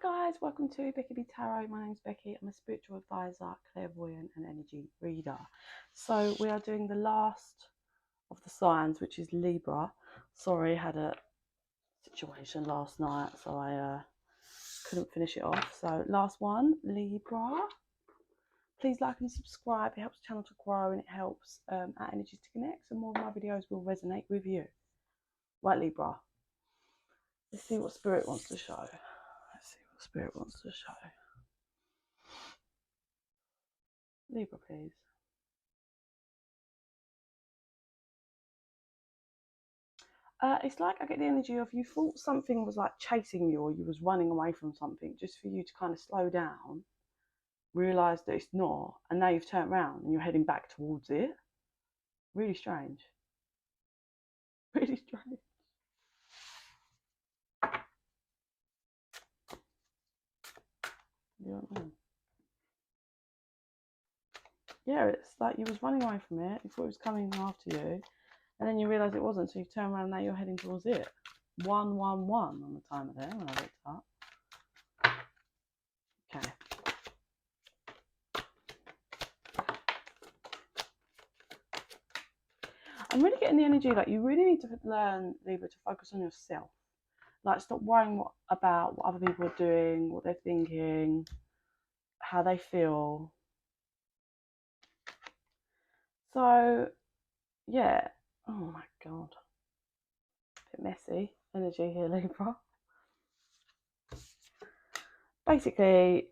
Hi guys, welcome to bekibtarot. My name's Becky. I'm a spiritual advisor, clairvoyant and energy reader. So we are doing the last of the signs, which is Libra. Sorry, had a situation last night, so I couldn't finish it off. So last one, Libra. Please like and subscribe. It helps the channel to grow and it helps our energies to connect, so more of my videos will resonate with you. Right, Libra. Let's see what Spirit wants to show. Spirit wants to show. Libra, please. It's like I get the energy of you thought something was like chasing you or you was running away from something, just for you to kind of slow down, realise that it's not, and now you've turned around and you're heading back towards it. Really strange. Really strange. You know what I mean? Yeah, it's like you was running away from it, you thought it was coming after you, and then you realise it wasn't, so you've turned around and now you're heading towards it. 111 on the timer there when I looked up. Okay. I'm really getting the energy like you really need to learn, Libra, to focus on yourself. Like, stop worrying about what other people are doing, what they're thinking, how they feel. So, yeah. Oh my God. A bit messy energy here, Libra. Basically,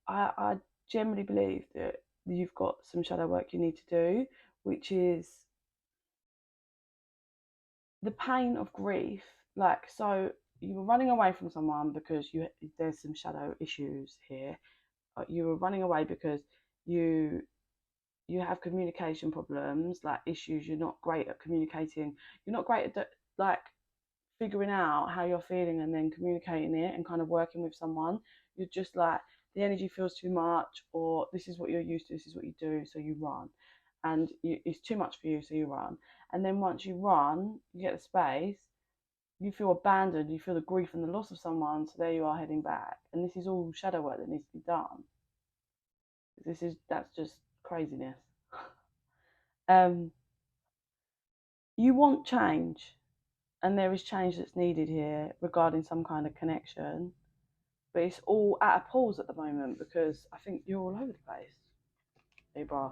I generally believe that you've got some shadow work you need to do, which is the pain of grief. Like, so you were running away from someone because there's some shadow issues here. You were running away because you have communication problems, like issues. You're not great at communicating. You're not great at like figuring out how you're feeling and then communicating it and kind of working with someone. You're just like, the energy feels too much, or this is what you're used to, this is what you do, so you run. And it's too much for you, so you run. And then once you run, you get the space, you feel abandoned, you feel the grief and the loss of someone, so there you are heading back. And this is all shadow work that needs to be done. That's just craziness. You want change, and there is change that's needed here regarding some kind of connection, but it's all at a pause at the moment because I think you're all over the place, Libra.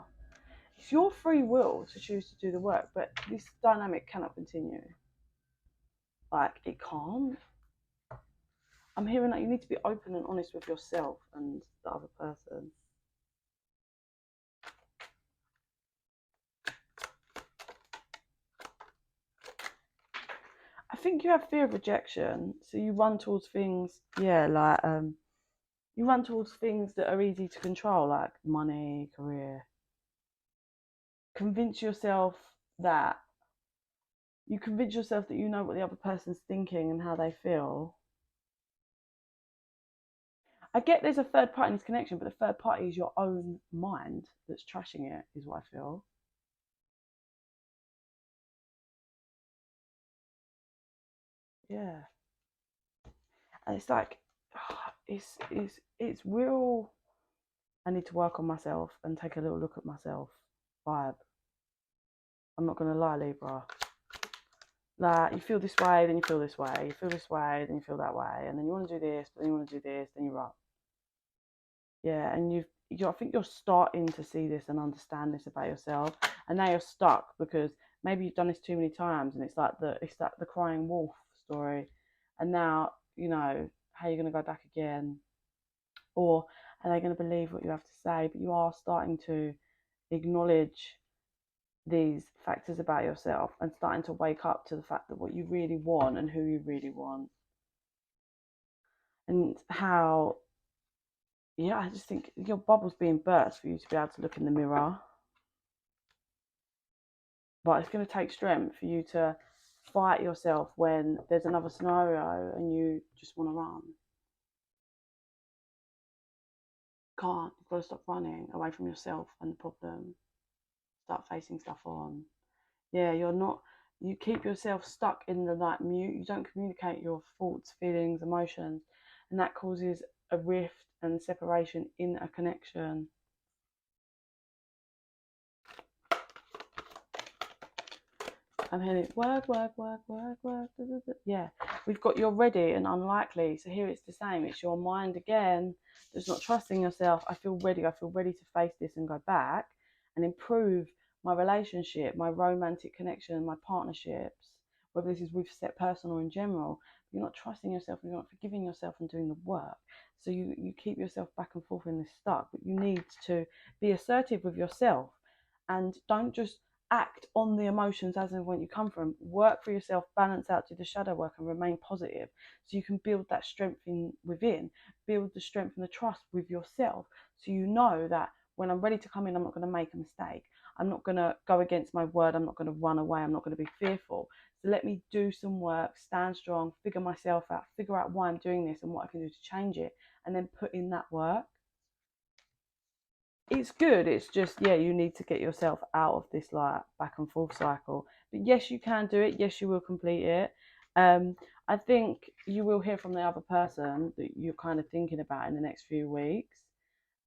It's your free will to choose to do the work, but this dynamic cannot continue. Like, it can't. I'm hearing that you need to be open and honest with yourself and the other person. I think you have fear of rejection, so you run towards things, like you run towards things that are easy to control, like money, career. Convince yourself that you know what the other person's thinking and how they feel. I get there's a third party in this connection, but the third party is your own mind that's trashing it, is what I feel. Yeah. And it's like, it's real. I need to work on myself and take a little look at myself vibe. I'm not going to lie, Libra. Like, you feel this way, then you feel this way. You feel this way, then you feel that way. And then you want to do this, but then you want to do this, then you run. Yeah, and I think you're starting to see this and understand this about yourself. And now you're stuck because maybe you've done this too many times, and it's like the crying wolf story. And now, how you're going to go back again, or are they going to believe what you have to say? But you are starting to acknowledge these factors about yourself and starting to wake up to the fact that what you really want and who you really want, and how, I just think your bubble's being burst for you to be able to look in the mirror. But it's going to take strength for you to fight yourself when there's another scenario and you just want to run. Can't. You've got to stop running away from yourself and the problem. Start facing stuff on. Yeah, you're not You keep yourself stuck in the like mute. You don't communicate your thoughts, feelings, emotions, and that causes a rift and separation in a connection. I'm hearing work. Yeah, we've got you're ready and unlikely. So here it's the same. It's your mind again that's not trusting yourself. I feel ready. I feel ready to face this and go back and improve my relationship, my romantic connection, my partnerships, whether this is with set person or in general. You're not trusting yourself and you're not forgiving yourself and doing the work. So you keep yourself back and forth in this stuck. But you need to be assertive with yourself and don't just act on the emotions as and when you come from. Work for yourself, balance out, do the shadow work and remain positive so you can build that strength within, build the strength and the trust with yourself so you know that when I'm ready to come in, I'm not going to make a mistake. I'm not going to go against my word. I'm not going to run away. I'm not going to be fearful. So let me do some work, stand strong, figure myself out, figure out why I'm doing this and what I can do to change it, and then put in that work. It's good. It's just, yeah, you need to get yourself out of this like back and forth cycle. But yes, you can do it. Yes, you will complete it. I think you will hear from the other person that you're kind of thinking about in the next few weeks.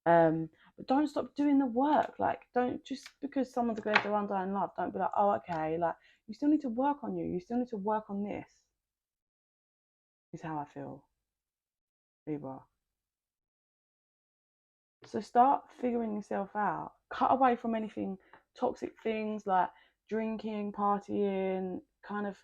But don't stop doing the work. Like, don't just because someone's going to undying love, don't be like, oh, okay. Like, you still need to work on you. You still need to work on this. Is how I feel, Libra. So start figuring yourself out. Cut away from anything toxic things like drinking, partying, kind of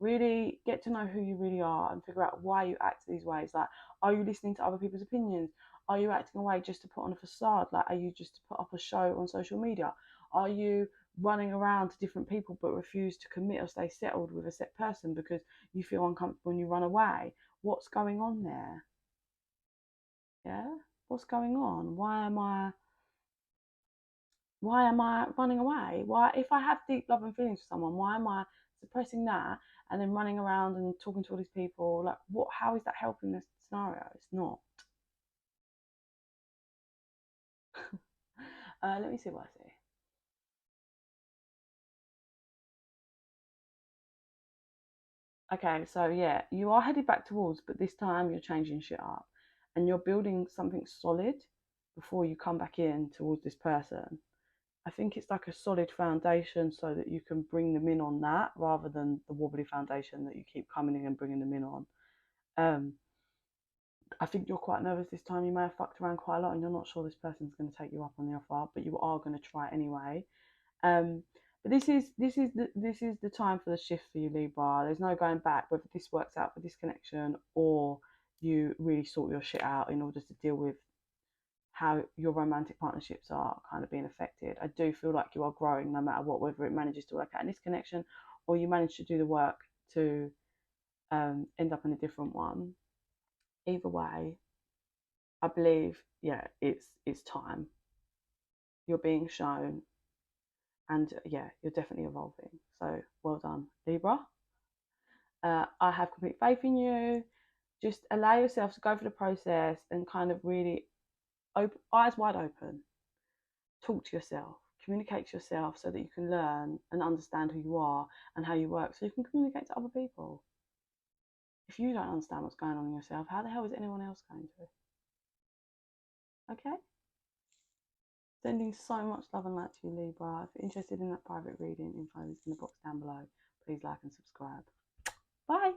really get to know who you really are and figure out why you act these ways. Like, are you listening to other people's opinions? Are you acting away just to put on a facade? Like, are you just to put up a show on social media? Are you running around to different people but refuse to commit or stay settled with a set person because you feel uncomfortable and you run away? What's going on there? Yeah? What's going on? Why am I running away? Why, if I have deep love and feelings for someone, why am I suppressing that and then running around and talking to all these people? Like, what? How is that helping this scenario? It's not. Let me see what I see. Okay, so yeah, you are headed back towards, but this time you're changing shit up, and you're building something solid before you come back in towards this person. I think it's like a solid foundation so that you can bring them in on that rather than the wobbly foundation that you keep coming in and bringing them in on. I think you're quite nervous this time. You may have fucked around quite a lot and you're not sure this person's going to take you up on the offer, but you are going to try anyway. But this is the time for the shift for you, Libra. There's no going back, whether this works out for this connection or you really sort your shit out in order to deal with how your romantic partnerships are kind of being affected. I do feel like you are growing no matter what, whether it manages to work out in this connection or you manage to do the work to end up in a different one. Either way, I believe, yeah, it's time. You're being shown, and yeah, you're definitely evolving. So well done, Libra. I have complete faith in you. Just allow yourself to go through the process and kind of really eyes wide open. Talk to yourself, communicate to yourself so that you can learn and understand who you are and how you work so you can communicate to other people. If you don't understand what's going on in yourself, how the hell is anyone else going to? Okay? Sending so much love and light to you, Libra. If you're interested in that private reading, info is in the box down below. Please like and subscribe. Bye.